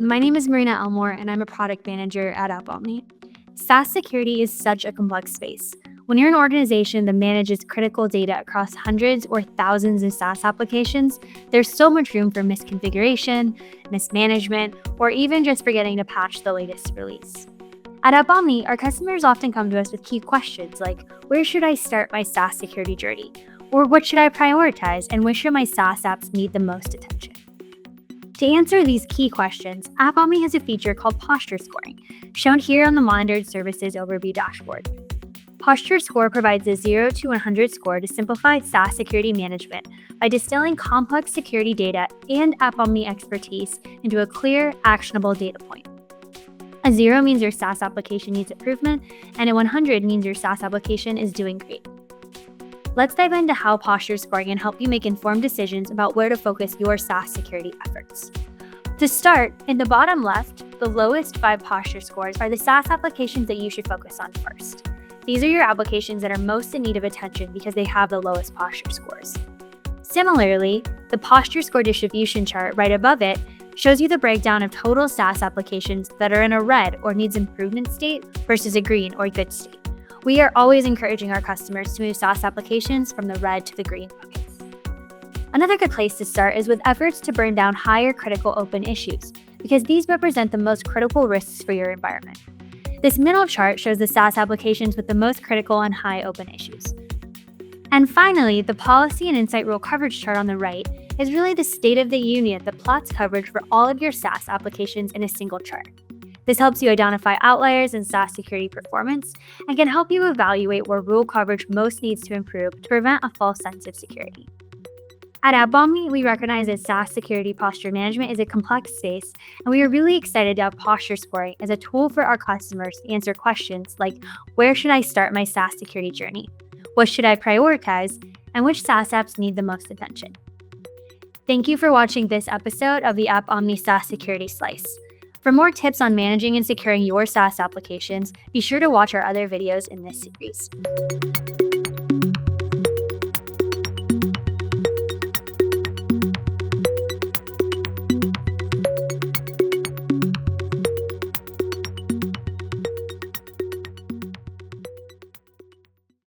My name is Marina Elmore, and I'm a product manager at AppOmni. SaaS security is such a complex space. When you're an organization that manages critical data across hundreds or thousands of SaaS applications, there's so much room for misconfiguration, mismanagement, or even just forgetting to patch the latest release. At AppOmni, our customers often come to us with key questions like, where should I start my SaaS security journey? Or what should I prioritize, and where should my SaaS apps need the most attention? To answer these key questions, AppOmni has a feature called posture scoring, shown here on the monitored services overview dashboard. Posture Score provides a 0 to 100 score to simplify SaaS security management by distilling complex security data and AppOmni expertise into a clear, actionable data point. A 0 means your SaaS application needs improvement, and a 100 means your SaaS application is doing great. Let's dive into how posture scoring can help you make informed decisions about where to focus your SaaS security efforts. To start, in the bottom left, the lowest 5 posture scores are the SaaS applications that you should focus on first. These are your applications that are most in need of attention because they have the lowest posture scores. Similarly, the posture score distribution chart right above it shows you the breakdown of total SaaS applications that are in a red or needs improvement state versus a green or good state. We are always encouraging our customers to move SaaS applications from the red to the green buckets. Another good place to start is with efforts to burn down higher critical open issues, because these represent the most critical risks for your environment. This middle chart shows the SaaS applications with the most critical and high open issues. And finally, the policy and insight rule coverage chart on the right is really the state of the union that plots coverage for all of your SaaS applications in a single chart. This helps you identify outliers in SaaS security performance and can help you evaluate where rule coverage most needs to improve to prevent a false sense of security. At AppOmni, we recognize that SaaS security posture management is a complex space, and we are really excited to have posture scoring as a tool for our customers to answer questions like, where should I start my SaaS security journey? What should I prioritize? And which SaaS apps need the most attention? Thank you for watching this episode of the AppOmni SaaS Security Slice. For more tips on managing and securing your SaaS applications, be sure to watch our other videos in this series.